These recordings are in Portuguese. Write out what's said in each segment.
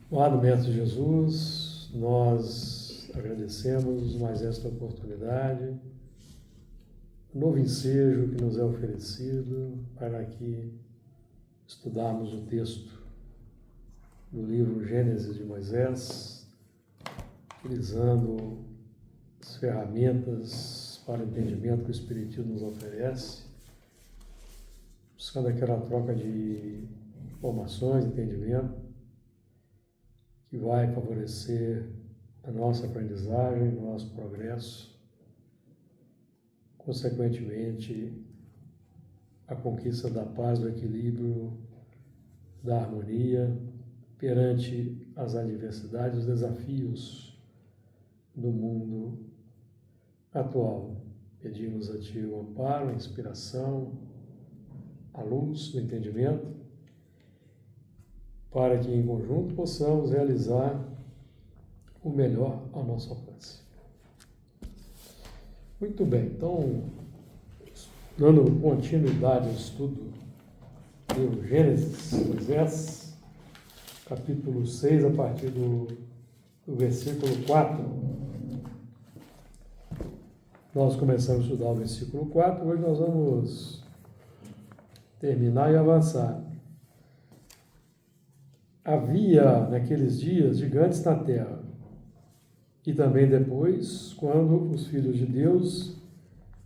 Amado Mestre Jesus, nós agradecemos mais esta oportunidade, o novo ensejo que nos é oferecido para que estudarmos o texto do livro Gênesis de Moisés, utilizando as ferramentas para o entendimento que o Espiritismo nos oferece, buscando aquela troca de informações, entendimento, que vai favorecer a nossa aprendizagem, nosso progresso, consequentemente, a conquista da paz, do equilíbrio, da harmonia perante as adversidades, os desafios do mundo atual. Pedimos a Ti o amparo, a inspiração, a luz do entendimento, para que em conjunto possamos realizar o melhor ao nosso alcance. Muito bem, então, dando continuidade ao estudo do Gênesis, Moisés, capítulo 6, a partir do versículo 4. Nós começamos a estudar o versículo 4, hoje nós vamos terminar e avançar. Havia naqueles dias gigantes na terra, e também depois, quando os filhos de Deus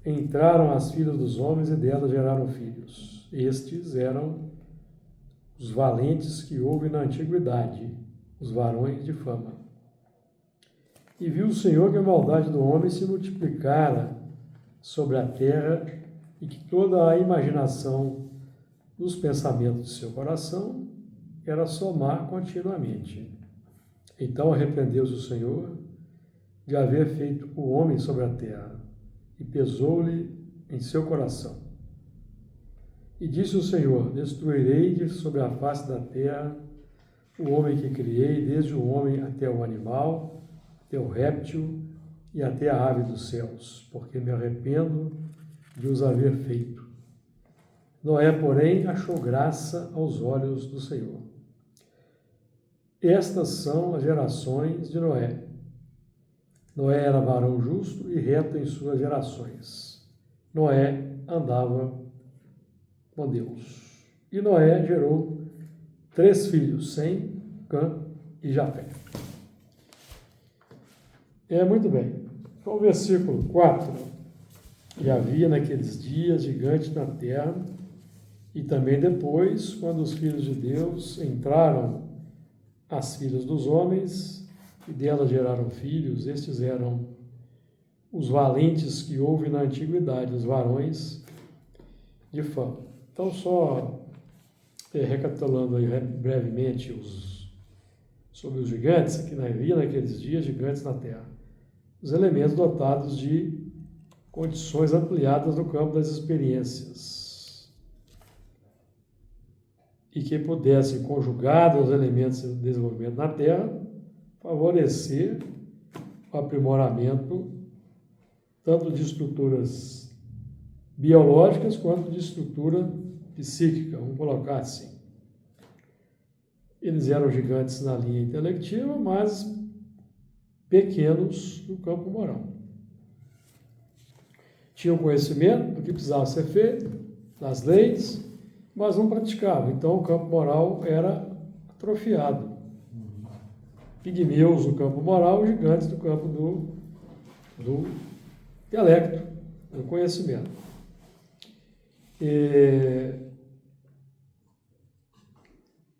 entraram às filhas dos homens e delas geraram filhos. Estes eram os valentes que houve na antiguidade, os varões de fama. E viu o Senhor que a maldade do homem se multiplicara sobre a terra e que toda a imaginação dos pensamentos de seu coração era somar continuamente. Então arrependeu-se o Senhor de haver feito o homem sobre a terra, e pesou-lhe em seu coração. E disse o Senhor: destruirei de sobre a face da terra o homem que criei, desde o homem até o animal, até o réptil e até a ave dos céus, porque me arrependo de os haver feito. Noé, porém, achou graça aos olhos do Senhor. Estas são as gerações de Noé. Noé era varão justo e reto em suas gerações. Noé andava com Deus. E Noé gerou 3 filhos, Sem, Cã e Jafé. Muito bem. Então, o versículo 4. E havia naqueles dias gigantes na terra, e também depois, quando os filhos de Deus entraram às filhas dos homens, e delas geraram filhos. Estes eram os valentes que houve na antiguidade, os varões de fama. Então, só recapitulando aí brevemente sobre os gigantes, que havia naqueles dias gigantes na terra. Os elementos dotados de condições ampliadas no campo das experiências e que pudessem, conjugados aos elementos do desenvolvimento na terra, favorecer o aprimoramento tanto de estruturas biológicas quanto de estrutura psíquica, vamos colocar assim. Eles eram gigantes na linha intelectiva, mas pequenos no campo moral. Tinham conhecimento do que precisava ser feito, das leis, mas não praticavam. Então o campo moral era atrofiado. Pigmeus no campo moral, gigantes no campo do intelecto, do conhecimento.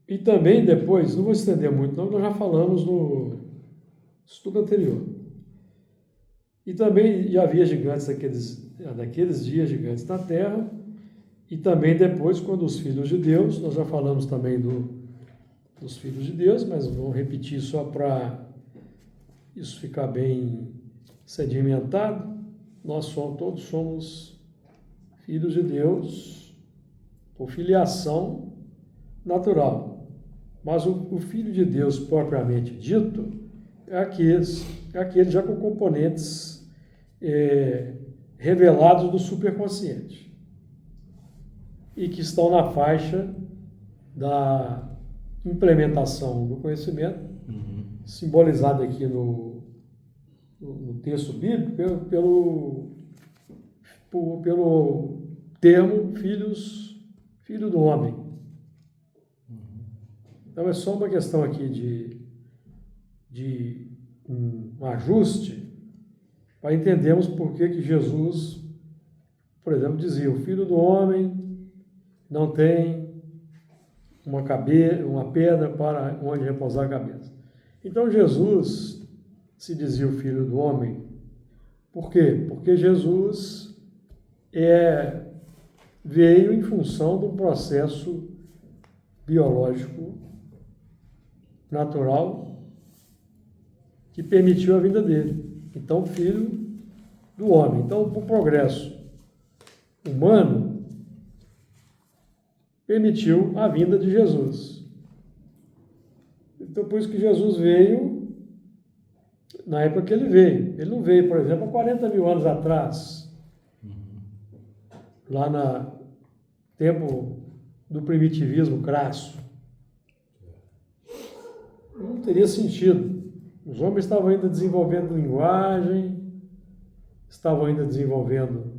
E também depois, não vou estender muito não, nós já falamos no estudo anterior. E também havia gigantes naqueles dias, gigantes na terra, e também depois, quando os filhos de Deus, nós já falamos também dos filhos de Deus, mas vamos repetir só para isso ficar bem sedimentado. Todos somos filhos de Deus por filiação natural. Mas o filho de Deus propriamente dito é aquele já com componentes revelados do superconsciente e que estão na faixa da implementação do conhecimento, simbolizado aqui no texto bíblico pelo termo filho do homem. Então é só uma questão aqui de um ajuste para entendermos por que Jesus, por exemplo, dizia: o filho do homem não tem uma pedra para onde repousar a cabeça. Então Jesus se dizia o filho do homem. Por quê? Porque Jesus veio em função de um processo biológico natural que permitiu a vinda dele. Então, filho do homem. Então, o progresso humano permitiu a vinda de Jesus. Então, por isso que Jesus veio na época que ele veio. Ele não veio, por exemplo, há 40 mil anos atrás, lá no tempo do primitivismo crasso. Não teria sentido. Os homens estavam ainda desenvolvendo linguagem, estavam ainda desenvolvendo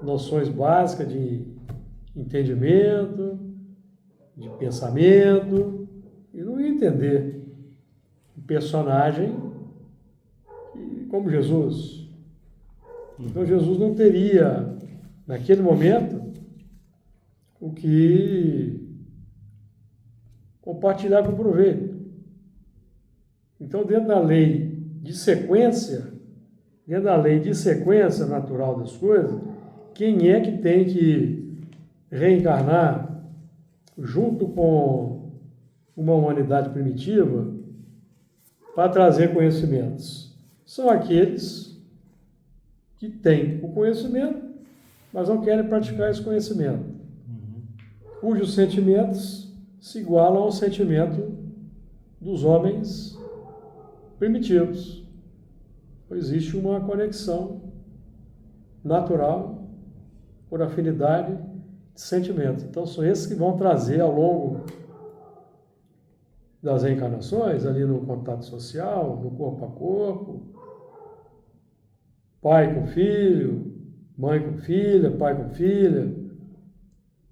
noções básicas de entendimento, de pensamento, e não ia entender um personagem como Jesus. Então Jesus não teria, naquele momento, o que compartilhar com o proveito. Então, dentro da lei de sequência natural das coisas, quem é que tem que reencarnar junto com uma humanidade primitiva para trazer conhecimentos? São aqueles que têm o conhecimento, mas não querem praticar esse conhecimento, cujos sentimentos se igualam ao sentimento dos homens primitivos. Existe uma conexão natural por afinidade de sentimento. Então, são esses que vão trazer ao longo das reencarnações, ali no contato social, no corpo a corpo, pai com filho, mãe com filha, pai com filha,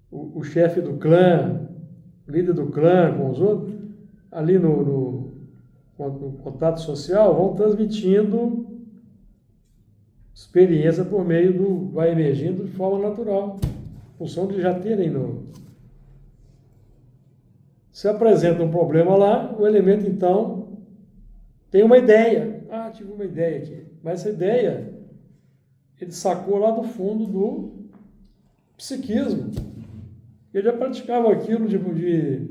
o chefe do clã, líder do clã com os outros, ali no contato social, vão transmitindo experiência por meio do... vai emergindo de forma natural, em função de já terem Se apresenta um problema lá, o elemento, então, tem uma ideia. Ah, tive uma ideia aqui. Mas essa ideia, ele sacou lá do fundo do psiquismo. Ele já praticava aquilo de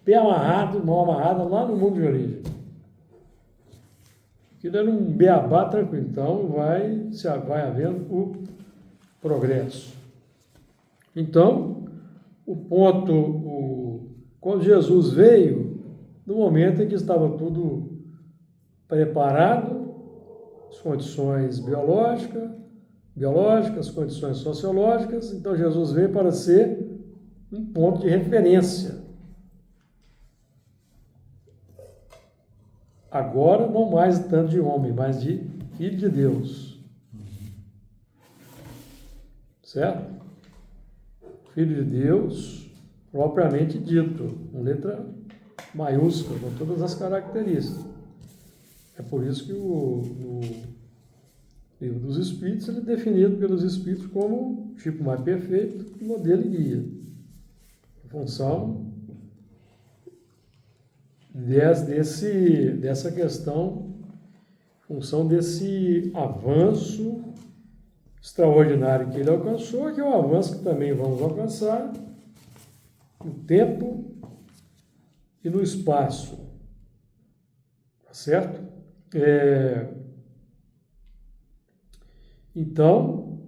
pé amarrado, mão amarrada, lá no mundo de origem. Aquilo era um beabá tranquilo. Então, vai havendo o progresso. Então, o ponto, quando Jesus veio, no momento em que estava tudo preparado, as condições biológicas, as condições sociológicas, então Jesus veio para ser um ponto de referência. Agora, não mais tanto de homem, mas de filho de Deus. Certo? Filho de Deus, propriamente dito, com letra maiúscula, com todas as características. É por isso que o Livro dos Espíritos ele é definido pelos Espíritos como o tipo mais perfeito, modelo e guia. Em função dessa questão, em função desse avanço extraordinário que ele alcançou, que é um avanço que também vamos alcançar no tempo e no espaço. Tá certo? Então,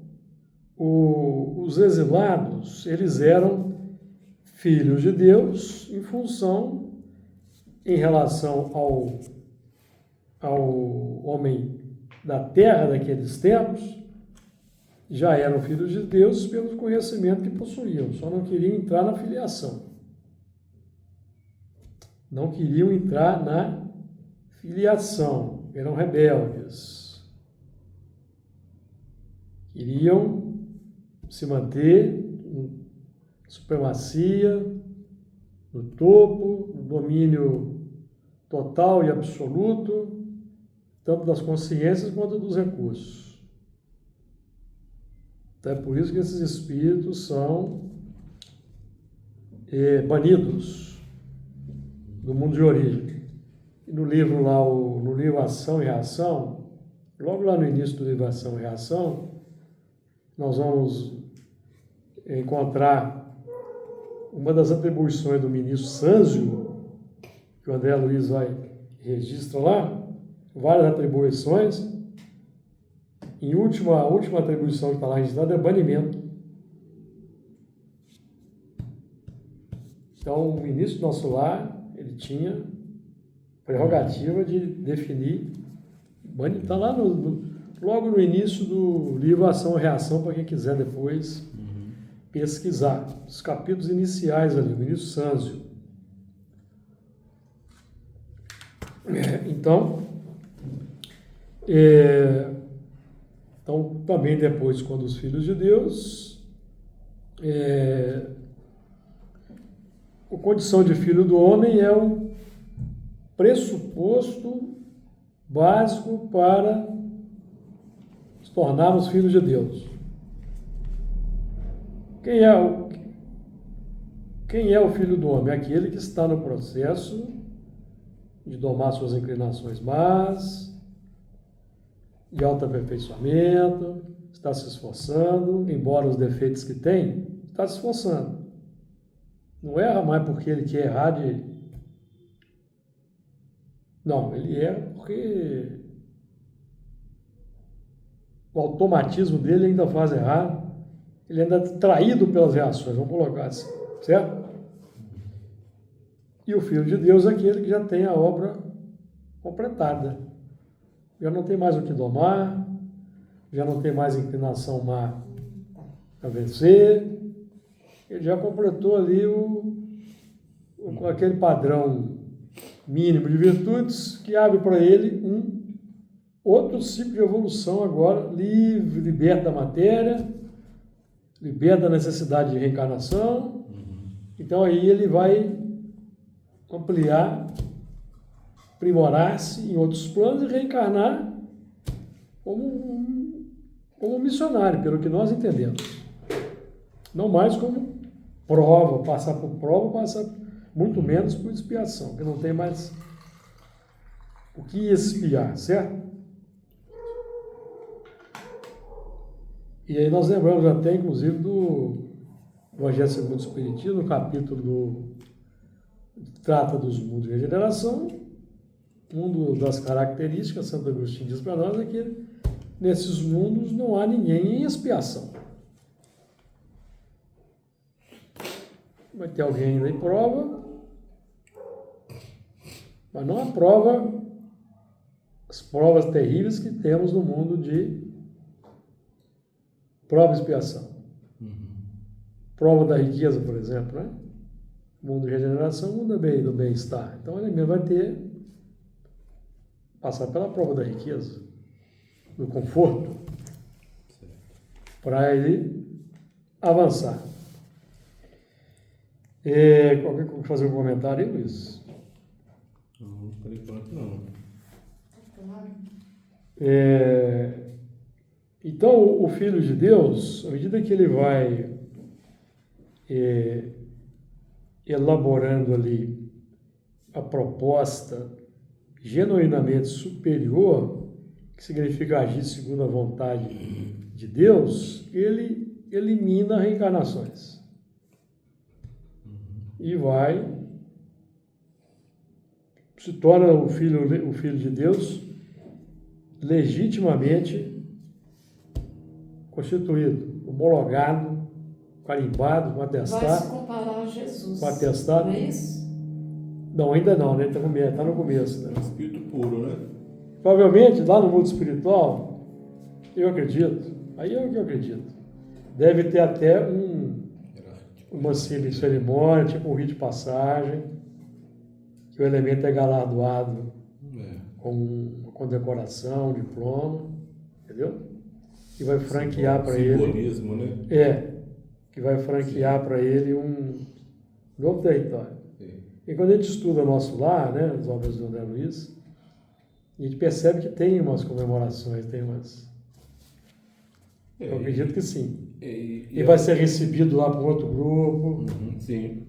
os exilados, eles eram filhos de Deus em função, em relação ao homem da terra daqueles tempos, já eram filhos de Deus pelo conhecimento que possuíam, só não queriam entrar na filiação. não queriam entrar na filiação, eram rebeldes. Queriam se manter em supremacia, no topo, no domínio total e absoluto, tanto das consciências quanto dos recursos. Então é por isso que esses espíritos são banidos do mundo de origem. E no livro lá, no livro Ação e Reação, logo lá no início do livro Ação e Reação, nós vamos encontrar uma das atribuições do ministro Sânzio, que o André Luiz vai registra lá, várias atribuições. A última atribuição que está lá registrada é banimento. Então, o ministro do nosso lar, ele tinha prerrogativa de definir, está lá logo no início do livro Ação e Reação, para quem quiser depois pesquisar. Os capítulos iniciais ali, o ministro Sânzio. Então, também depois, quando os filhos de Deus, a condição de filho do homem é o pressuposto básico para nos tornarmos filhos de Deus. Quem é o filho do homem? É aquele que está no processo de domar suas inclinações más, de autoaperfeiçoamento, está se esforçando, embora os defeitos que tem, está se esforçando. Não erra mais porque ele quer errar Não, ele erra porque o automatismo dele ainda faz errar, ele ainda é traído pelas reações, vamos colocar assim, certo? E o Filho de Deus é aquele que já tem a obra completada. Já não tem mais o que domar, já não tem mais inclinação má a vencer, ele já completou ali aquele padrão mínimo de virtudes que abre para ele um outro ciclo de evolução agora, livre, liberto da matéria, liberto da necessidade de reencarnação. Então aí ele vai ampliar, aprimorar-se em outros planos e reencarnar como um missionário, pelo que nós entendemos. Não mais como prova, passar por prova, passar muito menos por expiação, que não tem mais o que expiar, certo? E aí nós lembramos até, inclusive, do Evangelho segundo o Espiritismo, no capítulo trata dos mundos de regeneração. Uma das características, Santo Agostinho diz para nós, é que nesses mundos não há ninguém em expiação. Vai ter alguém ainda em prova, mas não aprova as provas terríveis que temos no mundo de prova e expiação. Prova da riqueza, por exemplo, né? Mundo de regeneração, mundo do bem-estar. Então ele mesmo vai passar pela prova da riqueza, do conforto, para ele avançar. Qualquer coisa fazer um comentário aí, Luiz? Não, por enquanto não. Então, o Filho de Deus, à medida que ele vai elaborando ali a proposta genuinamente superior, que significa agir segundo a vontade de Deus, ele elimina reencarnações. E se torna o filho de Deus legitimamente constituído, homologado, carimbado, com atestado. Vai se comparar a Jesus. Com atestado. Não é isso? Não, ainda não, né? Está no começo. Né? É um espírito puro, né? Provavelmente, lá no mundo espiritual, eu acredito, aí é o que eu acredito, deve ter até uma cerimônia, tipo um rito de passagem, que o elemento é galardoado É. com uma condecoração, um diploma, entendeu? Que vai franquear para ele. Simbolismo, né? Que vai franquear para ele um novo território. Sim. E quando a gente estuda nosso lar, né, as obras do André Luiz, a gente percebe que tem umas comemorações, tem umas. Eu acredito que sim. E vai ser recebido lá por outro grupo. Sim.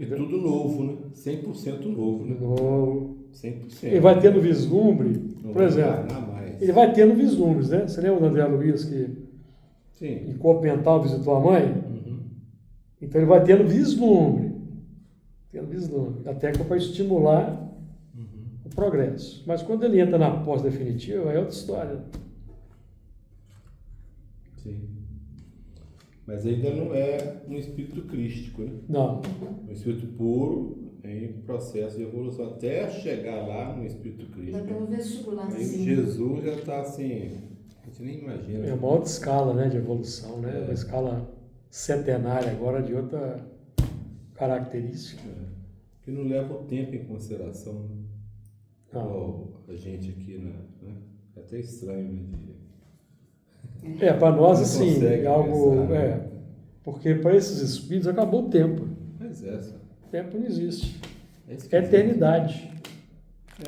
E tudo novo, né? 100% novo, né? Novo. 100%. Ele vai tendo vislumbre, Não por vai exemplo, enganar mais. ele vai tendo vislumbres, né? Você lembra do André Luiz que Sim. em Copental visitou a mãe? Uhum. Então ele vai tendo vislumbre, até que é para estimular o progresso. Mas quando ele entra na posse definitiva, é outra história. Sim. Mas ainda não é um espírito crístico, né? Não. Um espírito puro em processo de evolução, até chegar lá no espírito Ainda tem um crístico. Aí vestibularzinho. Jesus já está assim, a gente nem imagina. É uma outra escala, né, de evolução, né? É. Uma escala centenária agora de outra característica. Que não leva o tempo em consideração, né? Não. Igual a gente aqui, né? É até estranho, né? Para nós, Não assim, consegue é algo. pensar, né? Porque para esses espíritos acabou o tempo. Mas essa. O tempo não existe. É É esquisito. eternidade.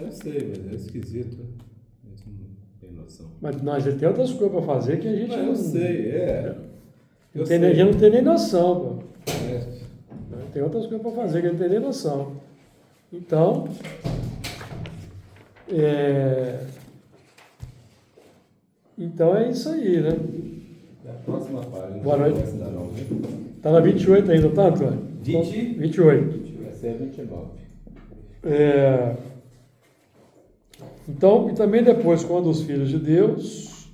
Eu sei, mas é esquisito. A gente não tem noção. Mas nós já tem outras coisas para fazer que a gente Eu sei, não tem, a gente não tem nem noção, pô. É. Tem outras coisas para fazer que a gente não tem nem noção. Então, então é isso aí, né? É a próxima página. Boa noite. Essa não, né? Está na 28 ainda, tá, Antônio? 28. Essa é a 29. Então, e também depois, quando os filhos de Deus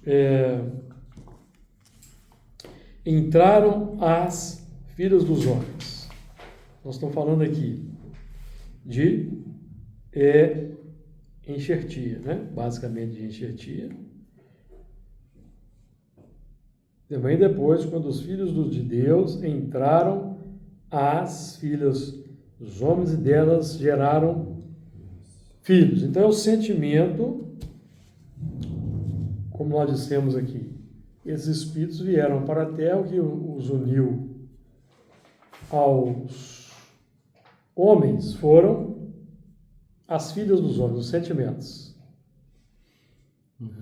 entraram as filhas dos homens. Nós estamos falando aqui de enxertia, né? Basicamente de enxertia. Também depois, quando os filhos de Deus entraram as filhas dos homens e delas geraram filhos. Então é o sentimento, como nós dissemos aqui, esses espíritos vieram para a Terra, o que os uniu aos homens foram as filhas dos homens, os sentimentos.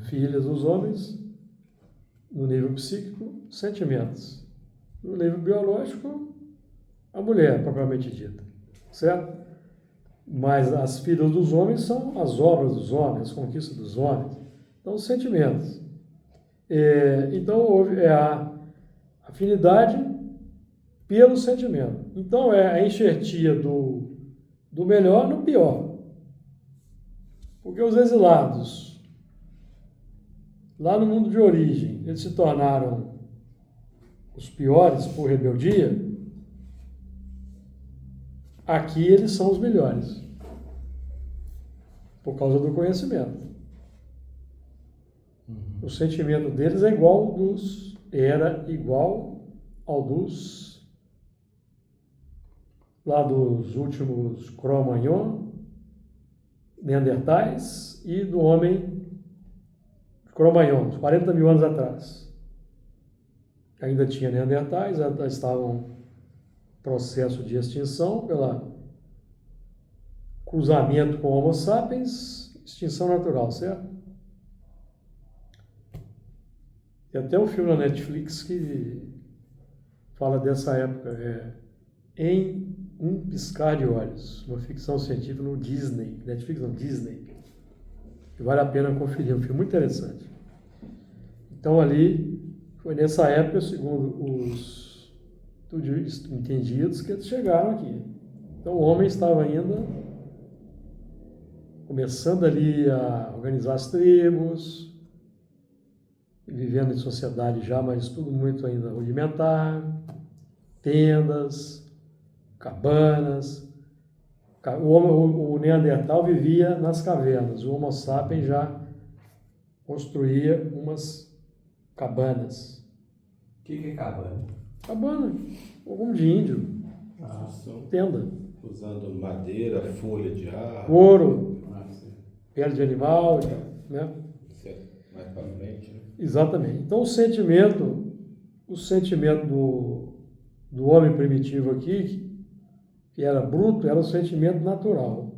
Filhas dos homens, no nível psíquico, sentimentos. No nível biológico, a mulher, propriamente dita. Certo? Mas as filhas dos homens são as obras dos homens, as conquistas dos homens. Então, os sentimentos. Então, houve a afinidade pelo sentimento. Então, é a enxertia do melhor no pior. Porque os exilados, lá no mundo de origem, eles se tornaram os piores por rebeldia. Aqui eles são os melhores, por causa do conhecimento. O sentimento deles era igual ao dos lá dos últimos Cro-Magnon, Neandertais e do homem Cro-Magnon, 40 mil anos atrás. Ainda tinha Neandertais, ainda estavam processo de extinção pelo cruzamento com Homo sapiens, extinção natural, certo? Tem até um filme na Netflix que fala dessa época, Em um Piscar de Olhos, uma ficção científica no Disney, Netflix não, Disney, que vale a pena conferir, um filme muito interessante. Então ali, foi nessa época, segundo os entendidos, que eles chegaram aqui. Então o homem estava ainda começando ali a organizar as tribos, vivendo em sociedade já, mas tudo muito ainda rudimentar, tendas, cabanas. O Neandertal vivia nas cavernas, o Homo sapiens já construía umas cabanas. O que é cabana? Cabana, como de índio, tenda. Usando madeira, folha de árvore. couro, Sim. pele de animal, né? Isso é mais para frente, né? Exatamente. Então o sentimento do homem primitivo aqui, que era bruto, era o sentimento natural.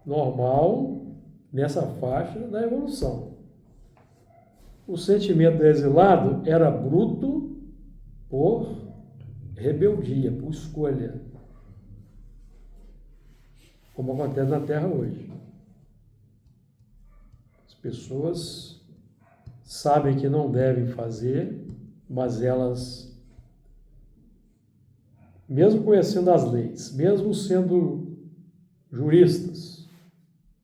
Normal nessa faixa da evolução. O sentimento do exilado era bruto por rebeldia, por escolha, como acontece na Terra hoje. As pessoas sabem que não devem fazer, mas elas, mesmo conhecendo as leis, mesmo sendo juristas,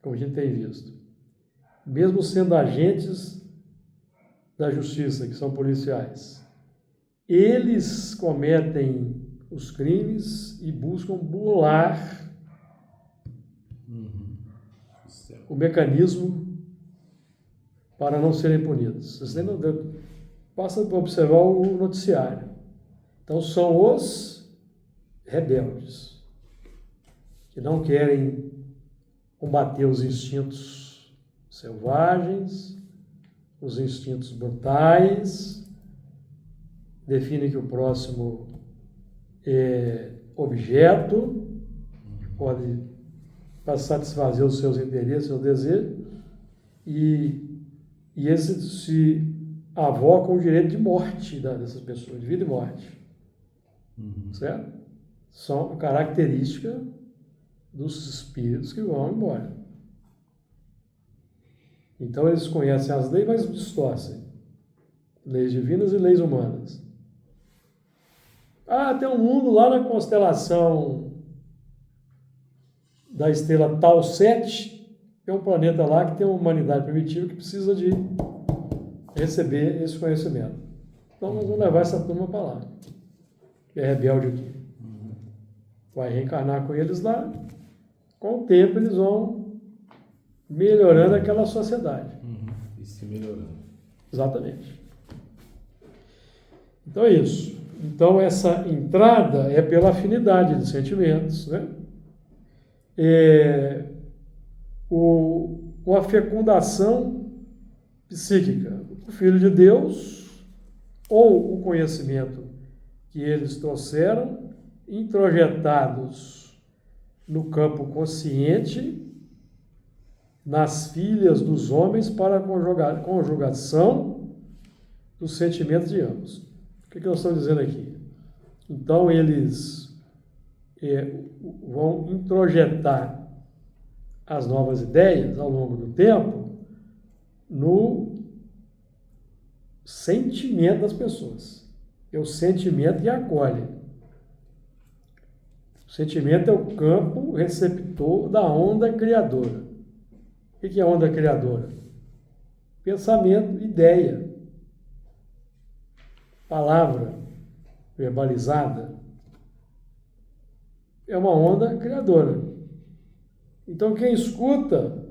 como a gente tem visto, mesmo sendo agentes da justiça, que são policiais, eles cometem os crimes e buscam burlar o mecanismo para não serem punidos. Vocês não basta observar o noticiário. Então são os rebeldes que não querem combater os instintos selvagens, os instintos brutais, definem que o próximo é objeto, pode para satisfazer os seus interesses, seus desejos, e esses se avocam o direito de morte dessas pessoas, de vida e morte. Certo? São características dos espíritos que vão embora. Então eles conhecem as leis, mas distorcem. Leis divinas e leis humanas. Tem um mundo lá na constelação da estrela Tau 7, é um planeta lá que tem uma humanidade primitiva que precisa de receber esse conhecimento. Então nós vamos levar essa turma para lá, que é rebelde aqui. Vai reencarnar com eles lá. Com o tempo eles vão melhorando aquela sociedade. E se melhorando. Exatamente. Então é isso. Então essa entrada é pela afinidade de sentimentos, né? A fecundação psíquica. O Filho de Deus, ou o conhecimento que eles trouxeram, introjetados no campo consciente, nas filhas dos homens para a conjugação dos sentimentos de ambos. O que nós estamos dizendo aqui? Então, eles vão introjetar as novas ideias ao longo do tempo no sentimento das pessoas. É o sentimento que acolhe. O sentimento é o campo receptor da onda criadora. O que é a onda criadora? Pensamento, ideia, palavra verbalizada. É uma onda criadora. Então, quem escuta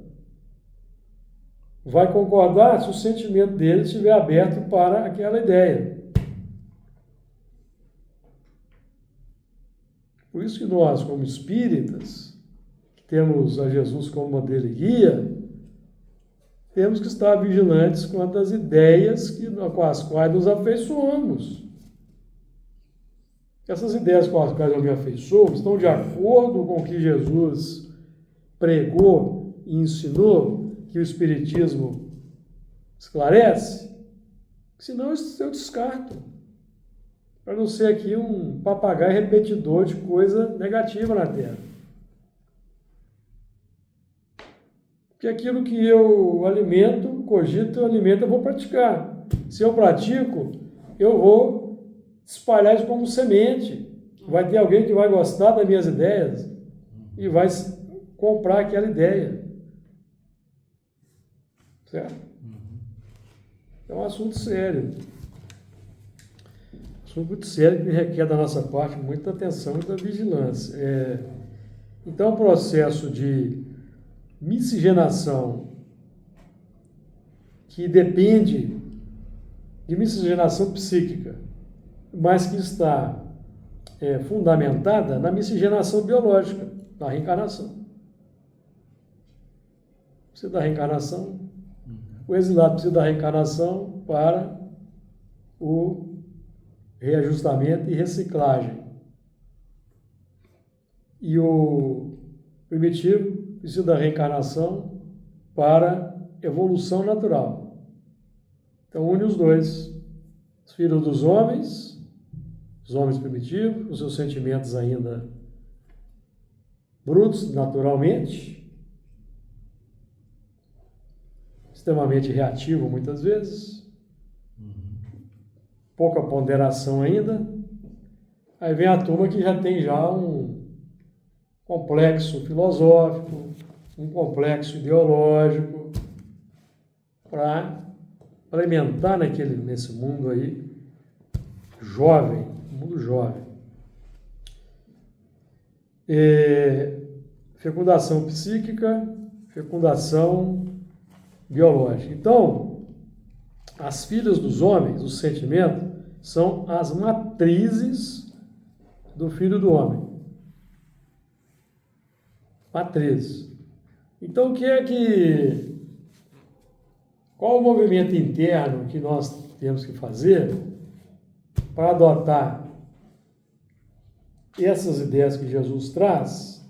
vai concordar se o sentimento dele estiver aberto para aquela ideia. Por isso que nós, como espíritas, que temos a Jesus como modelo e guia, temos que estar vigilantes quanto às ideias com as quais nos afeiçoamos. Essas ideias com as quais eu me afeiçoo estão de acordo com o que Jesus pregou e ensinou, que o Espiritismo esclarece? Senão eu descarto. Para não ser aqui um papagaio repetidor de coisa negativa na Terra. Porque aquilo que eu alimento, cogito, eu alimento, eu vou praticar. Se eu pratico, eu vou espalhar isso como semente. Vai ter alguém que vai gostar das minhas ideias e vai comprar aquela ideia. Certo? É um assunto sério. Assunto muito sério que requer da nossa parte muita atenção, muita vigilância. Então, o processo de miscigenação que depende de miscigenação psíquica, mas que está fundamentada na miscigenação biológica, na reencarnação. Precisa da reencarnação. O exilado precisa da reencarnação para o reajustamento e reciclagem. E o primitivo precisa da reencarnação para evolução natural. Então une os dois. Os filhos dos homens, os homens primitivos, os seus sentimentos ainda brutos, naturalmente, extremamente reativo muitas vezes, pouca ponderação ainda. Aí vem a turma que já tem um complexo filosófico, um complexo ideológico, para alimentar nesse mundo aí, jovem, mundo jovem. Fecundação psíquica, fecundação biológica. Então, as filhas dos homens, os sentimentos, são as matrizes do filho do homem. Matrizes. Então, qual o movimento interno que nós temos que fazer para adotar essas ideias que Jesus traz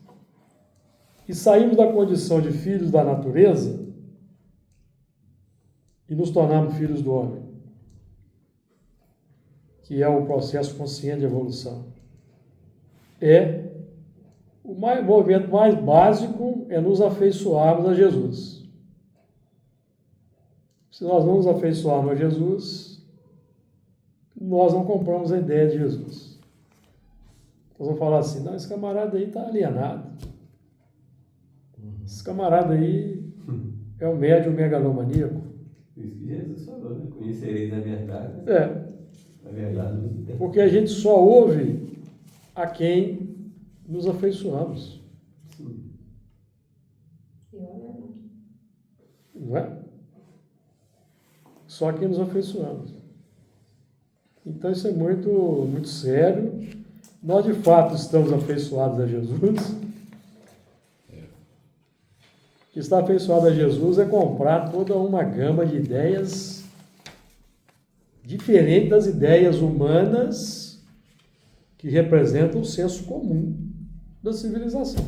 e sairmos da condição de filhos da natureza e nos tornarmos filhos do homem, que é o processo consciente de evolução? O movimento mais básico é nos afeiçoarmos a Jesus. Se nós não nos afeiçoarmos a Jesus, nós não compramos a ideia de Jesus. Nós vamos falar assim: não, esse camarada aí está alienado. Esse camarada aí é um médium megalomaníaco. Isso que Jesus falou, né? Conhecereis a verdade. A verdade nos liberta. Porque a gente só ouve a quem nos afeiçoamos. Sim. Não é? Só quem nos afeiçoamos. Então isso é muito, muito sério. Nós de fato estamos afeiçoados a Jesus. Estar afeiçoado a Jesus é comprar toda uma gama de ideias diferente das ideias humanas que representam o senso comum da civilização.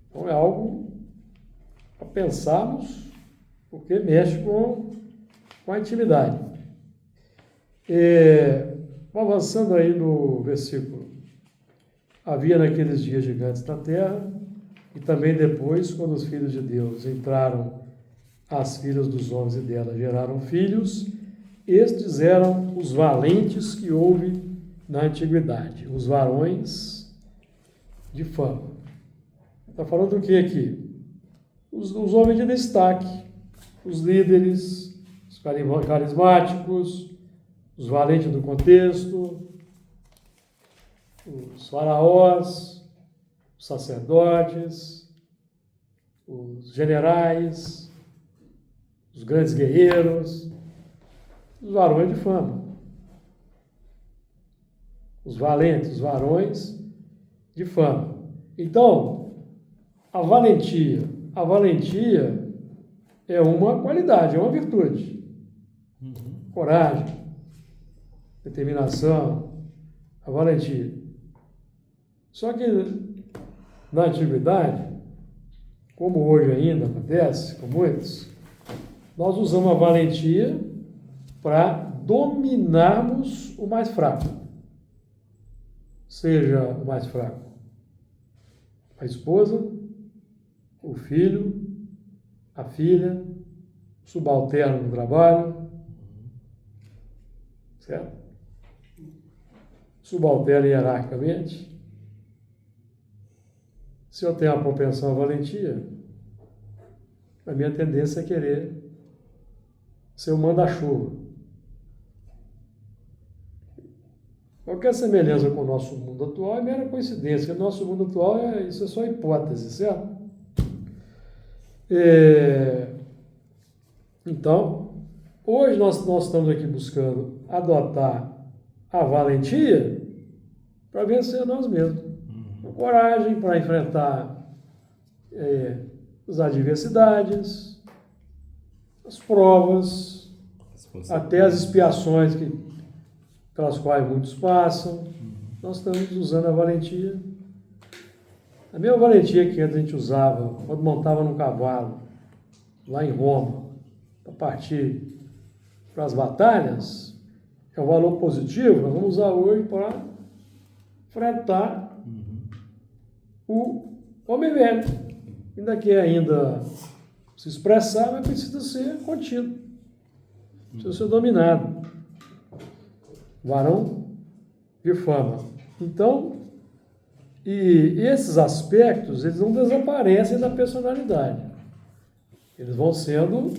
Então é algo a pensarmos, porque mexe com a intimidade. Avançando aí no versículo: havia naqueles dias gigantes na terra, e também depois, quando os filhos de Deus entraram as filhas dos homens e delas geraram filhos, estes eram os valentes que houve na antiguidade, os varões de fama. Está falando do que aqui? Os homens de destaque, os líderes, os carismáticos, os valentes do contexto, os faraós, os sacerdotes, os generais, os grandes guerreiros, os varões de fama. Os valentes, os varões de fama. Então, a valentia é uma qualidade, é uma virtude. Coragem, determinação, a valentia. Só que na antiguidade, como hoje ainda acontece com muitos, nós usamos a valentia para dominarmos o mais fraco. Seja o mais fraco a esposa, o filho, a filha, o subalterno no trabalho, certo? Subalterno hierarquicamente. Se eu tenho a propensão à valentia, a minha tendência é querer ser o manda-chuva. Qualquer semelhança com o nosso mundo atual é mera coincidência, porque o nosso mundo atual isso é só hipótese, certo? Então, Hoje nós estamos aqui buscando adotar a valentia para vencer nós mesmos. A coragem para enfrentar as adversidades, as provas, até as expiações pelas quais muitos passam. Nós estamos usando a valentia. A mesma valentia que antes a gente usava quando montava num cavalo, lá em Roma, para partir para as batalhas, é um valor positivo, nós vamos usar hoje para enfrentar o homem velho. Ainda quer ainda se expressar, mas precisa ser contido, precisa ser dominado. Varão de fama. Então, e esses aspectos, eles não desaparecem da personalidade. Eles vão sendo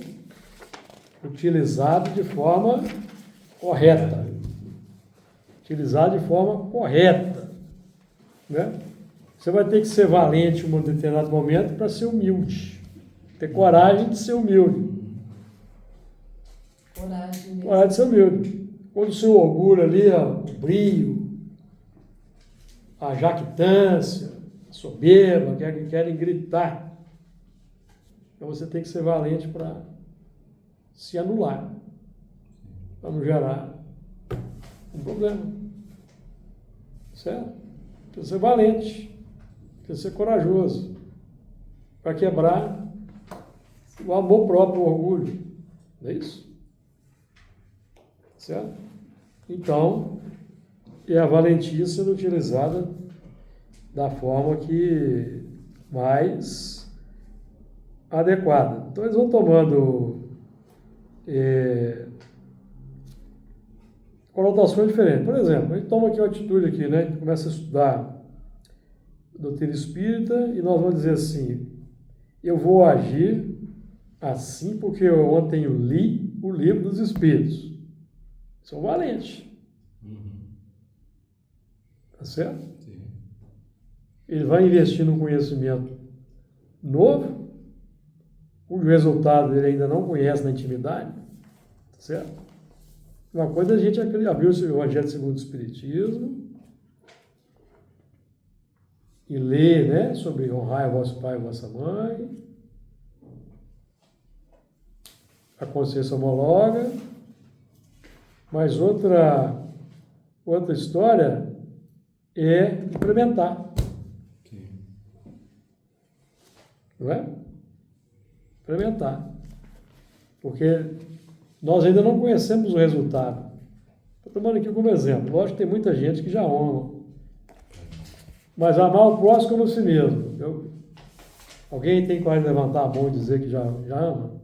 utilizados de forma correta. Utilizados de forma correta. Né? Você vai ter que ser valente em um determinado momento para ser humilde. Ter coragem de ser humilde. Coragem mesmo. Coragem de ser humilde. Quando o seu orgulho ali, o brio, a jactância, a soberba, querem gritar. Então você tem que ser valente para se anular, para não gerar um problema. Certo? Precisa ser valente, precisa ser corajoso, para quebrar o amor próprio, o orgulho. Não é isso? Certo? Então, é a valentia sendo utilizada da forma que mais adequada. Então, eles vão tomando conotações diferentes. Por exemplo, a gente toma aqui uma atitude aqui, né? A gente começa a estudar doutrina espírita e nós vamos dizer assim, eu vou agir assim porque eu ontem li o livro dos Espíritos. Sou valente. Tá certo? Sim. Ele vai investir num conhecimento novo, cujo resultado ele ainda não conhece na intimidade. Tá certo? Uma coisa é a gente abrir o Evangelho segundo o Espiritismo e ler, né, sobre honrar o vosso pai e a vossa mãe, a consciência homologa, mas outra história é implementar. Sim. Não é? Implementar. Porque nós ainda não conhecemos o resultado. Estou tomando aqui como exemplo. Lógico que tem muita gente que já ama. Mas amar o próximo como a si mesmo. Alguém tem coragem de levantar a mão e dizer que já ama?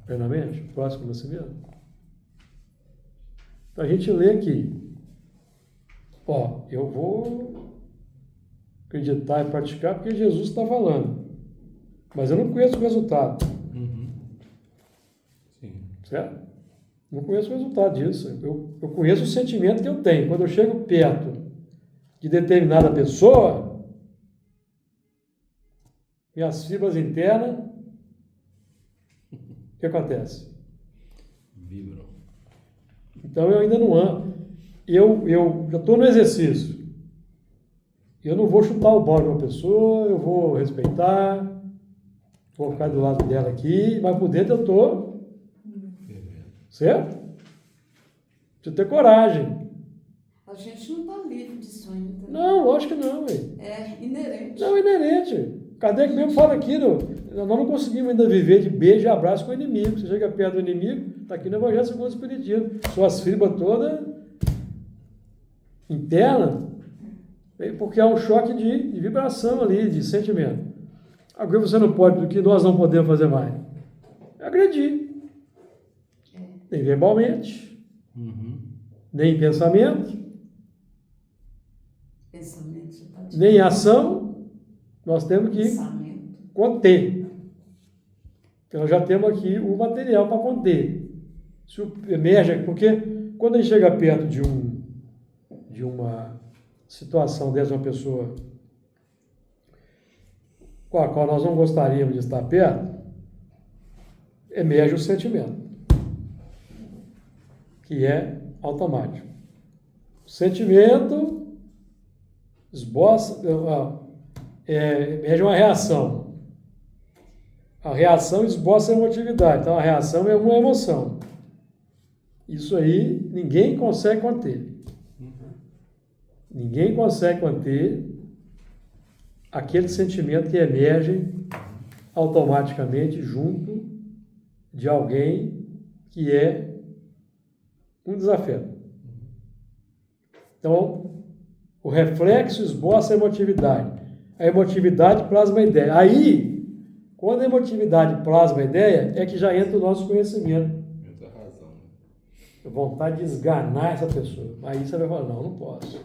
Plenamente? O próximo como a si mesmo? Então a gente lê aqui. Eu vou acreditar e praticar porque Jesus está falando. Mas eu não conheço o resultado. Sim. Certo? Não conheço o resultado disso. Eu conheço o sentimento que eu tenho. Quando eu chego perto de determinada pessoa, minhas fibras internas, o que acontece? Vibram. Então eu ainda não amo. Eu já estou no exercício. Eu não vou chutar o balde de uma pessoa, eu vou respeitar, vou ficar do lado dela aqui, mas por dentro eu estou. Certo? Precisa ter coragem. A gente não está livre disso ainda. Não, lógico que não. É inerente. Não, é inerente. Kardec mesmo fala aqui, nós não conseguimos ainda viver de beijo e abraço com o inimigo. Você chega perto do inimigo, está aqui no Evangelho segundo o Espiritismo. Suas fibras todas internas, porque há um choque de vibração ali, de sentimento. Agora você não pode, do que nós não podemos fazer mais? Agredir. Nem verbalmente, nem em pensamento, nem em ação, nós temos que conter. Então, nós já temos aqui o material para conter. Se emerge, porque quando a gente chega perto de uma situação dessa, uma pessoa com a qual nós não gostaríamos de estar perto, emerge o sentimento. que é automático. O sentimento esboça, é uma reação. A reação esboça a emotividade. Então, a reação é uma emoção. Isso aí ninguém consegue conter. Ninguém consegue conter aquele sentimento que emerge automaticamente junto de alguém que é um desafeto. Então, o reflexo esboça a emotividade. A emotividade plasma a ideia. Aí, quando a emotividade plasma a ideia, é que já entra o nosso conhecimento. Muita razão. Vontade de esganar essa pessoa. Aí você vai falar, não posso.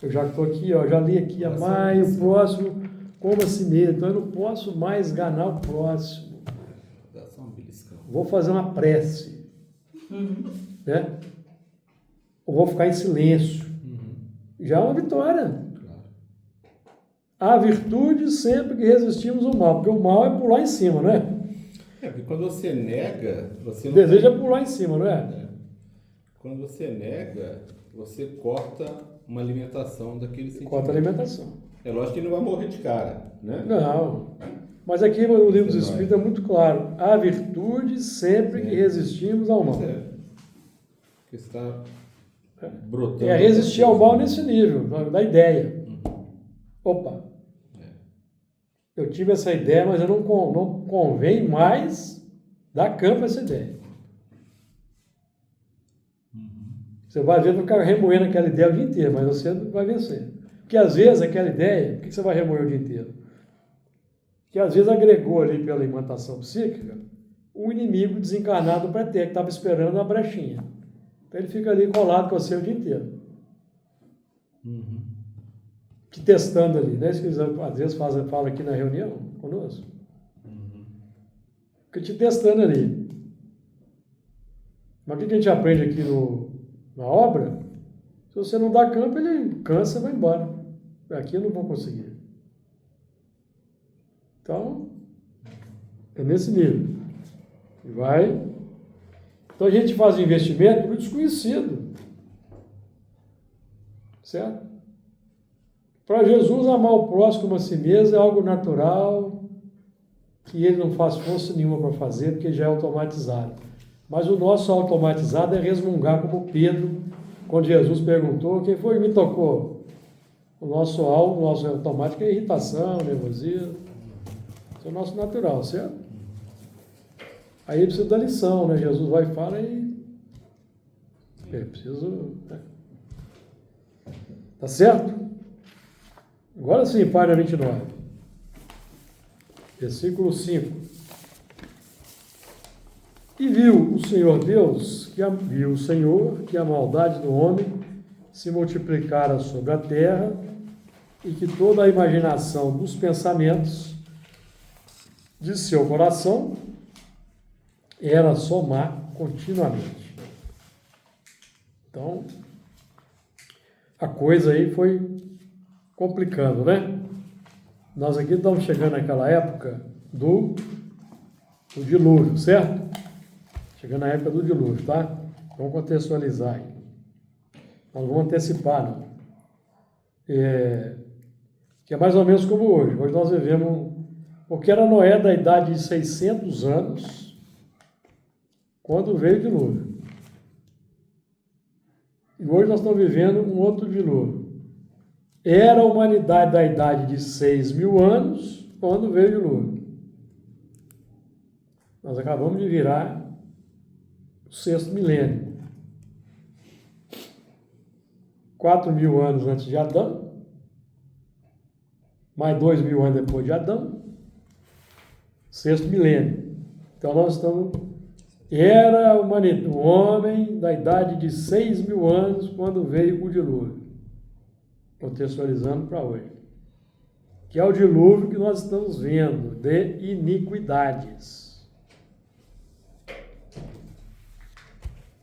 Eu já estou aqui, já li aqui, amai o próximo como a si mesmo. Então eu não posso mais esganar o próximo. Dá só um beliscão. Vou fazer uma prece. Né? Ou vou ficar em silêncio. Já é uma vitória. Claro. Há virtude sempre que resistimos ao mal, porque o mal é pular em cima, não é? Porque quando você nega, você O não desejo é pular em cima, não é? Quando você nega, você corta uma alimentação daquele sentimento. Corta a alimentação. É lógico que ele não vai morrer de cara, né? Não. Mas aqui no livro dos Espíritos é muito claro. Há virtude sempre que resistimos ao mal. Porque está brotando. É resistir ao mal nesse nível, da ideia. Opa, eu tive essa ideia, mas eu não convém mais dar campo a essa ideia. Você vai ver, vai ficar remoendo aquela ideia o dia inteiro, mas você vai vencer. Porque às vezes aquela ideia, por que você vai remoer o dia inteiro? Porque às vezes agregou ali pela imantação psíquica um inimigo desencarnado para ter, que estava esperando uma brechinha. Então ele fica ali colado com você o dia inteiro. Te testando ali, né? Isso que eles às vezes falam aqui na reunião conosco. Fica te testando ali. Mas o que a gente aprende aqui na obra? Se você não dá campo, ele cansa e vai embora. Aqui eu não vou conseguir. Então, é nesse nível. E vai. Então a gente faz investimento no desconhecido. Certo? Para Jesus, amar o próximo como a si mesmo é algo natural, que ele não faz força nenhuma para fazer, porque já é automatizado. Mas o nosso automatizado é resmungar como Pedro, quando Jesus perguntou, quem foi que me tocou? O nosso automático é irritação, nervosismo. Isso é o nosso natural, certo? Aí precisa da lição, né? Jesus vai e fala e... preciso... Né? Tá certo? Agora sim, página 29. Versículo 5. E viu o Senhor que a maldade do homem se multiplicara sobre a terra e que toda a imaginação dos pensamentos de seu coração era só má continuamente. Então, a coisa aí foi complicando, né? Nós aqui estamos chegando naquela época do dilúvio, certo? Chegando na época do dilúvio, tá? Vamos contextualizar aí. Nós vamos antecipar, não. Que é mais ou menos como hoje. Hoje nós vivemos... Porque era Noé da idade de 600 anos quando veio o dilúvio. E hoje nós estamos vivendo um outro dilúvio. Era a humanidade da idade de 6.000 anos quando veio o dilúvio. Nós acabamos de virar o 6º milênio. 4.000 anos antes de Adão, mais 2.000 anos depois de Adão, 6º milênio. Então nós estamos... Era o homem da idade de 6.000 anos quando veio o dilúvio. Contextualizando para hoje. Que é o dilúvio que nós estamos vendo de iniquidades.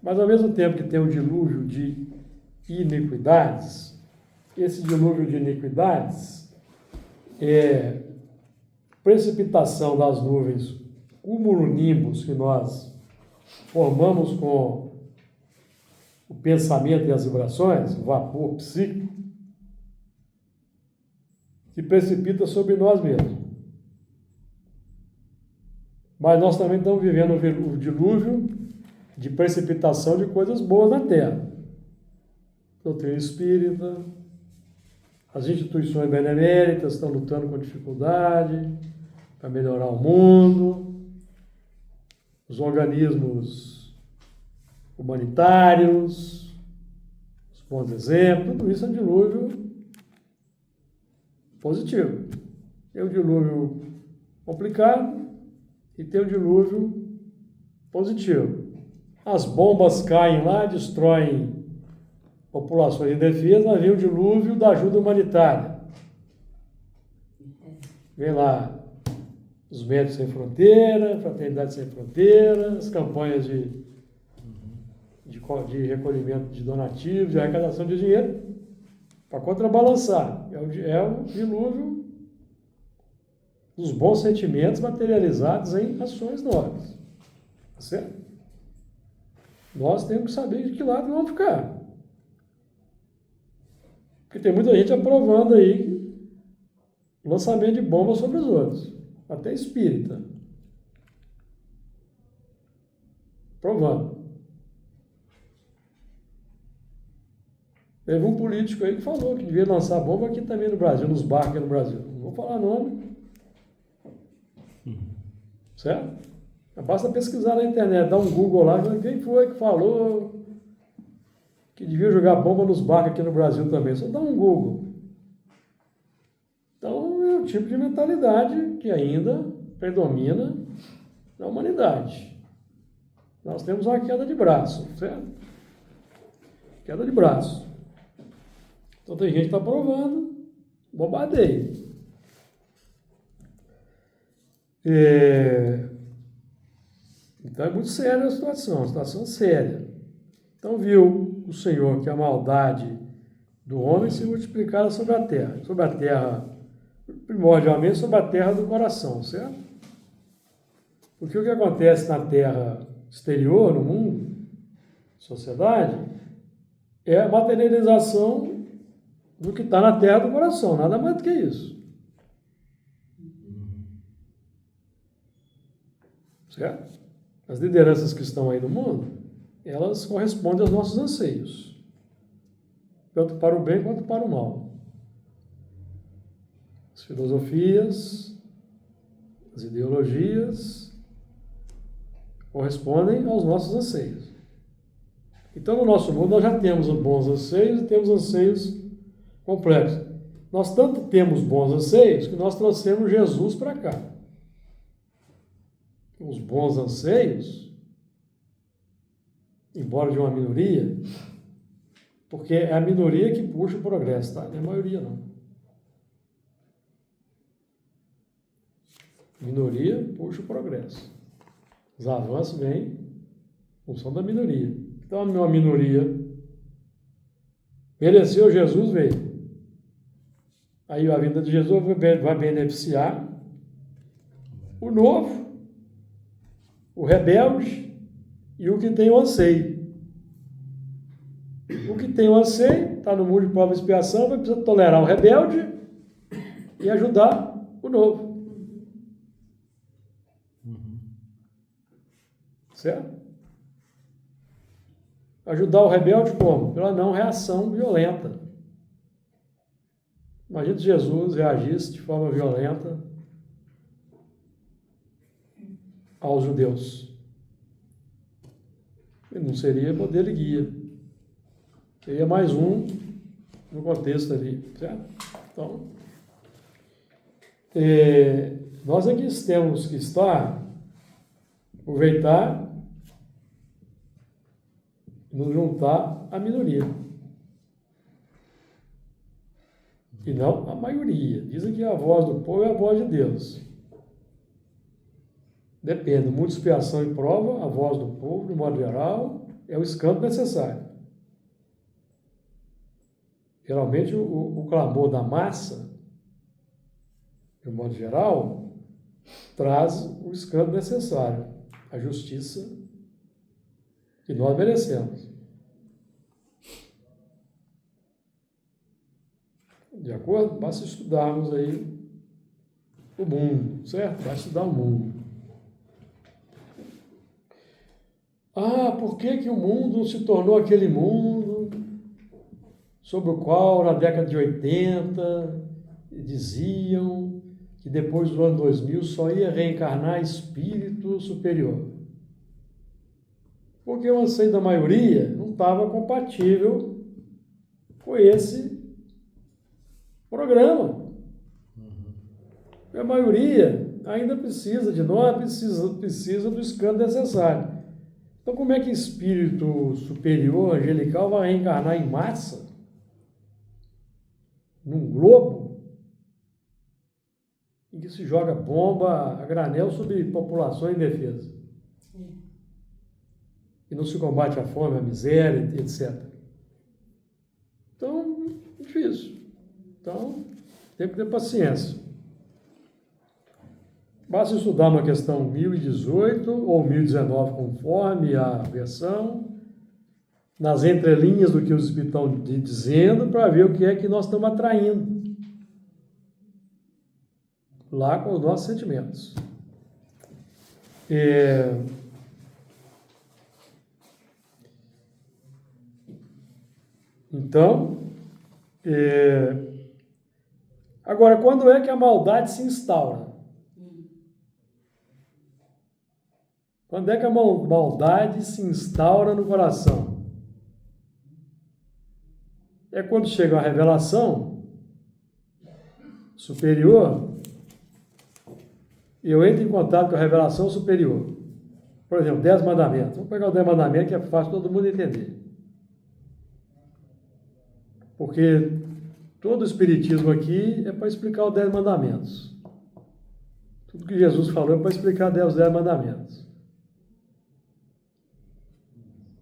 Mas ao mesmo tempo que tem o dilúvio de iniquidades, esse dilúvio de iniquidades é precipitação das nuvens cumulonimbus que nós formamos com o pensamento e as vibrações, o vapor psíquico, se precipita sobre nós mesmos. Mas nós também estamos vivendo o dilúvio de precipitação de coisas boas na Terra. Doutrina espírita, as instituições beneméritas estão lutando com dificuldade para melhorar o mundo, os organismos humanitários, os bons exemplos, tudo isso é um dilúvio positivo. Tem um dilúvio complicado e tem um dilúvio positivo. As bombas caem lá, destroem populações indefesas, mas vem o dilúvio da ajuda humanitária. Vem lá os Médicos Sem Fronteira, Fraternidade Sem Fronteira, as campanhas de recolhimento de donativos, de arrecadação de dinheiro, para contrabalançar. É o dilúvio dos bons sentimentos materializados em ações nobres. Tá certo? Nós temos que saber de que lado vamos ficar. Porque tem muita gente aprovando aí lançamento de bombas sobre os outros. Até espírita. Provando. Teve um político aí que falou que devia lançar bomba aqui também no Brasil, nos barcos aqui no Brasil. Não vou falar nome. Certo? Basta pesquisar na internet, dar um Google lá, quem foi que falou que devia jogar bomba nos barcos aqui no Brasil também. Só dá um Google. Então, é o tipo de mentalidade que ainda predomina na humanidade. Nós temos uma queda de braço, certo? Queda de braço. Então, tem gente que está provando bombardeio. Então, é muito séria a situação séria. Então, viu o Senhor que a maldade do homem se multiplicara sobre a terra, primordialmente sobre a terra do coração, certo? Porque o que acontece na terra exterior, no mundo, sociedade, é a materialização do que está na terra do coração, nada mais do que isso. Certo? As lideranças que estão aí no mundo, elas correspondem aos nossos anseios, tanto para o bem quanto para o mal. As filosofias, as ideologias correspondem aos nossos anseios. Então, no nosso mundo, nós já temos bons anseios e temos anseios complexos. Nós tanto temos bons anseios que nós trouxemos Jesus para cá. Os bons anseios, embora de uma minoria, porque é a minoria que puxa o progresso, tá? Não é a maioria, não. A minoria puxa o progresso. Os avanços vêm em função da minoria. Então, a minoria mereceu, Jesus veio. Aí a vinda de Jesus vai beneficiar o novo, o rebelde e o que tem o anseio. O que tem o anseio está no mundo de prova e expiação, vai precisar tolerar o rebelde e ajudar o novo. Certo? Ajudar o rebelde como? Pela não reação violenta. Imagina se Jesus reagisse de forma violenta aos judeus. Ele não seria modelo e guia. Seria mais um no contexto ali, certo? Então, nós aqui temos que aproveitar, nos juntar à minoria. E não a maioria. Dizem que a voz do povo é a voz de Deus. Depende, muita expiação e prova, a voz do povo, de modo geral, é o escândalo necessário. Geralmente, o clamor da massa, de modo geral, traz o escândalo necessário, a justiça que nós merecemos. De acordo? Basta estudarmos aí o mundo, certo? Basta estudar o mundo. Ah, por que que o mundo se tornou aquele mundo sobre o qual, na década de 80, diziam que depois do ano 2000 só ia reencarnar espírito superior? Porque o anseio da maioria não estava compatível com esse programa. A maioria ainda precisa de nós, precisa do escândalo necessário. Então, como é que espírito superior, angelical, vai reencarnar em massa? Num globo? Em que se joga bomba a granel sobre populações indefesas. E não se combate a fome, a miséria, etc. Então, difícil. Então, tem que ter paciência. Basta estudar uma questão 1018 ou 1019, conforme a versão, nas entrelinhas do que os Espíritos estão dizendo, para ver o que é que nós estamos atraindo lá com os nossos sentimentos. Então, agora, quando é que a maldade se instaura? Quando é que a maldade se instaura no coração? É quando chega a revelação superior e eu entro em contato com a revelação superior. Por exemplo, 10 mandamentos. Vamos pegar os 10 mandamentos que é fácil todo mundo entender. Porque todo o espiritismo aqui é para explicar os 10 mandamentos. Tudo que Jesus falou é para explicar os 10 mandamentos.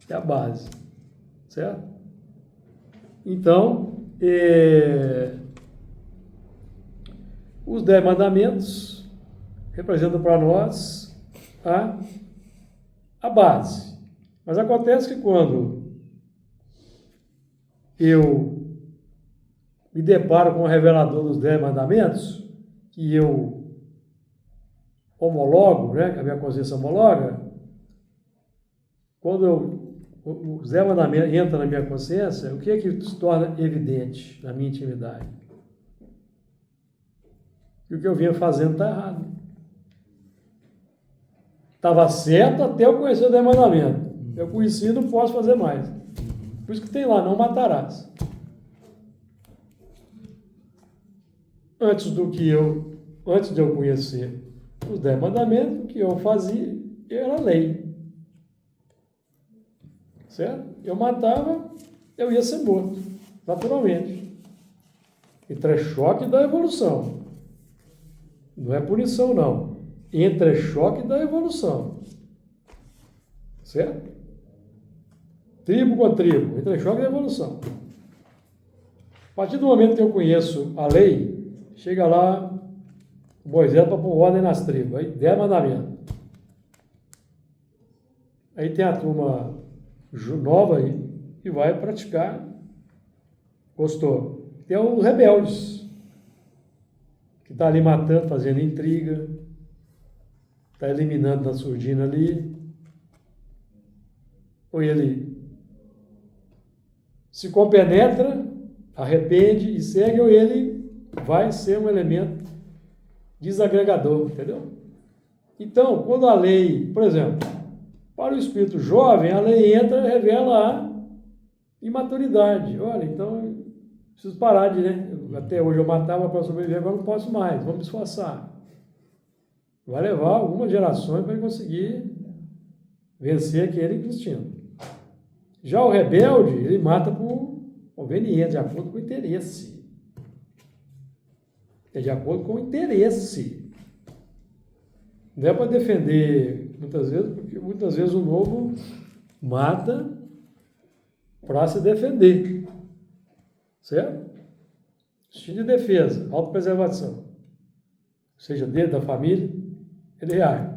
É a base, certo? Então, os 10 mandamentos representam para nós a base. Mas acontece que quando eu me deparo com o revelador dos 10 mandamentos, que eu homologo, né, que a minha consciência homologa, quando os 10 mandamentos entram na minha consciência, o que é que se torna evidente na minha intimidade? Que o que eu vinha fazendo está errado. Estava certo até eu conhecer os 10 mandamentos. Eu conheci, não posso fazer mais. Por isso que tem lá, não matarás. Antes de eu conhecer os 10 mandamentos, o que eu fazia era lei. Certo? Eu matava, eu ia ser morto, naturalmente. Entrechoque da evolução. Não é punição, não. Entrechoque da evolução. Certo? Tribo com tribo, entrechoque da evolução. A partir do momento que eu conheço a lei, chega lá Moisés para pôr ordem nas tribos. Aí 10 mandamentos. Aí tem a turma nova aí que vai praticar. Gostou? Tem os rebeldes, que está ali matando, fazendo intriga, está eliminando da surdina ali. Ou ele se compenetra, arrepende e segue, ou ele vai ser um elemento desagregador, entendeu? Então, quando a lei, por exemplo, para o espírito jovem, a lei entra e revela a imaturidade. Olha, então, preciso parar de, né? Até hoje eu matava para sobreviver, agora não posso mais, vamos me esforçar. Vai levar algumas gerações para conseguir vencer aquele instinto. Já o rebelde, ele mata por conveniência, de acordo com o interesse. É de acordo com o interesse. Não é para defender, muitas vezes, porque muitas vezes o novo mata para se defender. Certo? Instinto de defesa, autopreservação. Seja dentro da família, ele reage.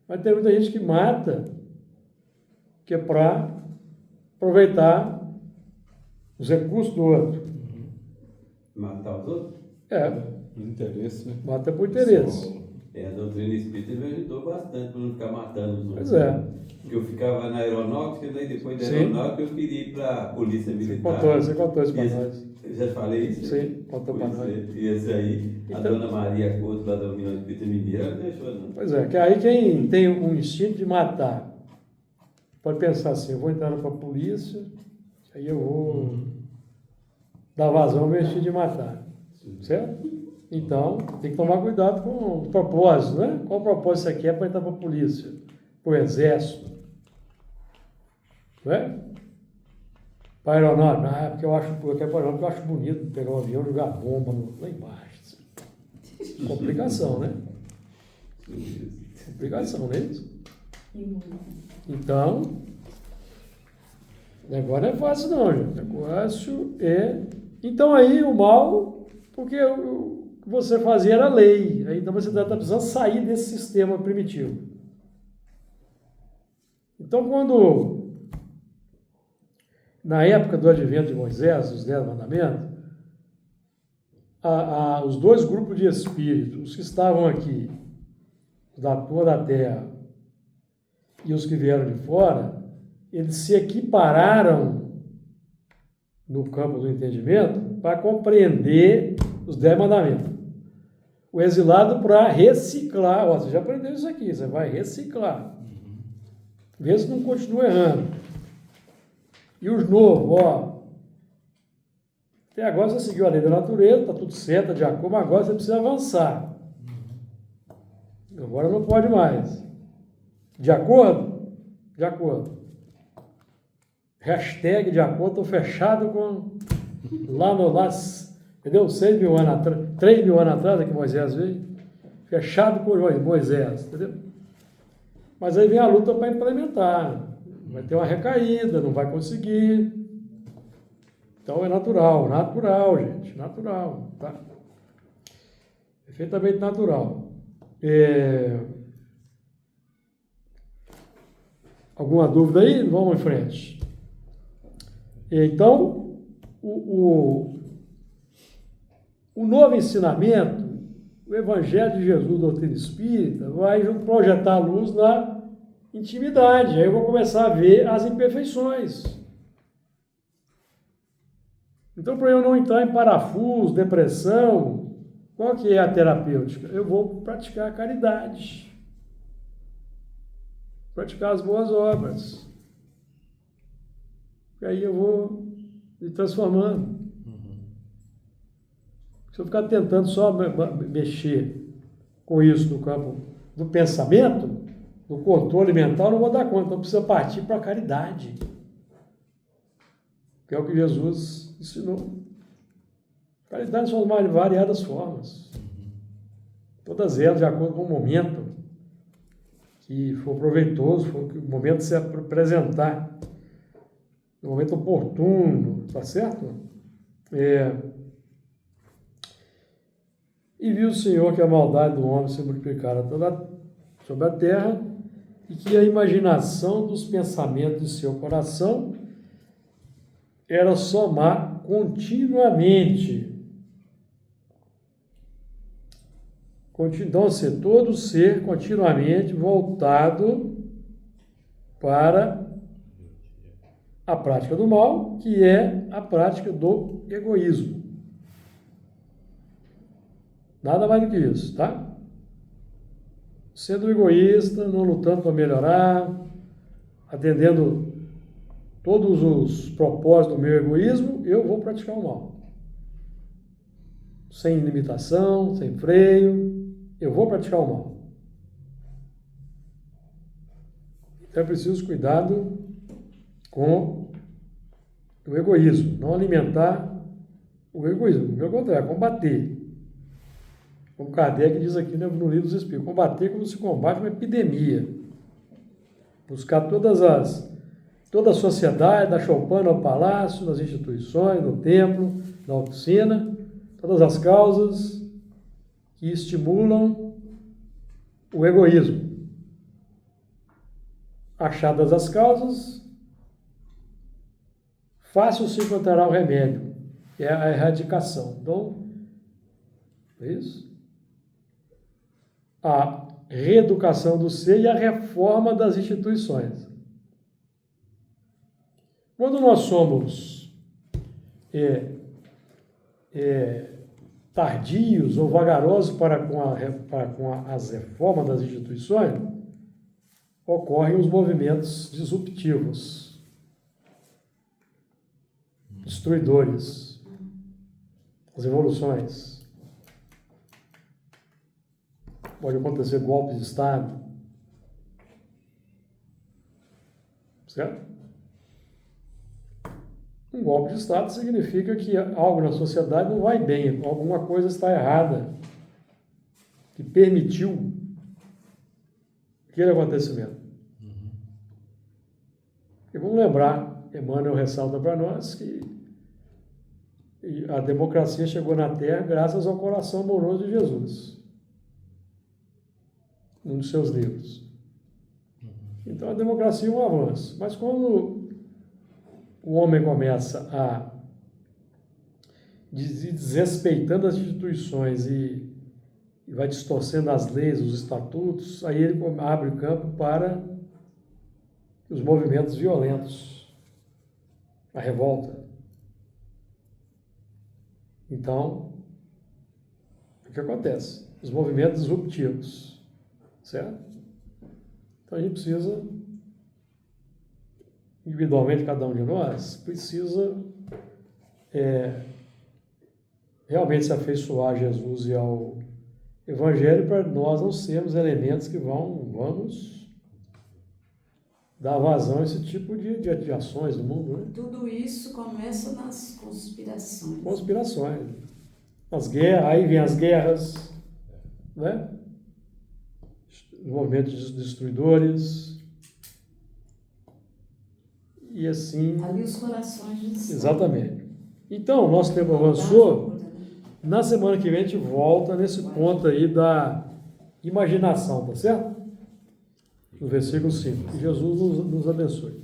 Mas tem muita gente que mata, que é para aproveitar os recursos do outro. Matar os outros? Interesse, né? Mata por interesse. A doutrina espírita me ajudou bastante para não ficar matando os outros. Pois é. Porque eu ficava na aeronáutica, daí depois da Sim. aeronáutica eu queria ir para a polícia militar. Você contou isso para nós. Eu já falei isso? Sim, contou para nós. E esse aí, a Então- dona Maria Couto, lá da União Espírita Mineira, ela não deixou não. Pois é, que aí quem tem um instinto de matar pode pensar assim, eu vou entrar para a polícia, aí eu vou dar vazão ao meu instinto de matar. Certo? Então, tem que tomar cuidado com o propósito, né? Qual propósito você quer para entrar para a polícia? Para o exército? Não é? Para a aeronáutica? Ah, porque eu quero para porque eu acho bonito pegar um avião e jogar bomba lá embaixo. Complicação, né? Complicação, não é isso? Então, o negócio não é fácil não, gente. O negócio é... Então aí o mal, porque o que você fazia era lei. Aí, então você está precisando sair desse sistema primitivo. Então quando, na época do advento de Moisés, os 10 mandamentos, os dois grupos de espíritos, os que estavam aqui, da toda a terra, e os que vieram de fora, eles se equipararam no campo do entendimento para compreender os 10 mandamentos. O exilado para reciclar. Ó, você já aprendeu isso aqui, você vai reciclar. Vê se não continua errando. E os novos, ó. Até agora você seguiu a lei da natureza, está tudo certo, tá de acordo, mas agora você precisa avançar. Agora não pode mais. De acordo? De acordo. Hashtag de acordo, estou fechado com... Lá, entendeu? 6 mil anos atrás, 3 mil anos atrás é que Moisés veio. Fechado com Moisés, entendeu? Mas aí vem a luta para implementar. Vai ter uma recaída, não vai conseguir. Então é natural, gente, natural, tá? Perfeitamente natural. Alguma dúvida aí? Vamos em frente. Então, o novo ensinamento, o Evangelho de Jesus, doutrina espírita, vai projetar a luz na intimidade. Aí eu vou começar a ver as imperfeições. Então, para eu não entrar em parafuso, depressão, qual que é a terapêutica? Eu vou praticar a caridade. Praticar as boas obras. E aí eu vou me transformando. Se eu ficar tentando só mexer com isso no campo do pensamento, do controle mental, não vou dar conta. Então precisa partir para a caridade. Que é o que Jesus ensinou. Caridade são as mais variadas formas. Todas elas de acordo com o momento que for proveitoso, for o momento de se apresentar, no momento oportuno, tá certo? E viu o Senhor que a maldade do homem se multiplicara sobre a terra e que a imaginação dos pensamentos de seu coração era somar continuamente. Então, todo ser continuamente voltado para a prática do mal, que é a prática do egoísmo. Nada mais do que isso, tá? Sendo egoísta, não lutando para melhorar, atendendo todos os propósitos do meu egoísmo, eu vou praticar o mal. Sem limitação, sem freio, eu vou praticar o mal. Então é preciso cuidado com o egoísmo, não alimentar o egoísmo, pelo contrário, combater. Como Kardec diz aqui no Livro dos Espíritos, combater como se combate uma epidemia. Buscar toda a sociedade, da choupana ao palácio, nas instituições, no templo, na oficina, todas as causas que estimulam o egoísmo. Achadas as causas, fácil se encontrará o remédio. é a erradicação. Então, é isso? A reeducação do ser e a reforma das instituições. Quando nós somos tardios ou vagarosos para com as reformas das instituições, ocorrem os movimentos disruptivos, destruidores, as revoluções. Pode acontecer golpes de Estado. Certo? Um golpe de Estado significa que algo na sociedade não vai bem, alguma coisa está errada, que permitiu aquele acontecimento. E vamos lembrar, Emmanuel ressalta para nós que a democracia chegou na Terra graças ao coração amoroso de Jesus, num dos seus livros. Então a democracia é um avanço, mas quando o homem começa a desrespeitando as instituições e vai distorcendo as leis, os estatutos, aí ele abre o campo para os movimentos violentos, a revolta. Então, o que acontece? Os movimentos disruptivos, certo? Então a gente precisa, individualmente, cada um de nós, precisa realmente se afeiçoar a Jesus e ao Evangelho para nós não sermos elementos que vamos dar vazão a esse tipo de ações no mundo, né? Tudo isso começa nas conspirações. Conspirações. As guerras, aí vem as guerras, né? Os movimentos destruidores. E assim... Ali os corações de Deus. Exatamente. Então, nosso tempo avançou. Na semana que vem a gente volta nesse ponto aí da imaginação, tá certo? No versículo 5. Que Jesus nos abençoe.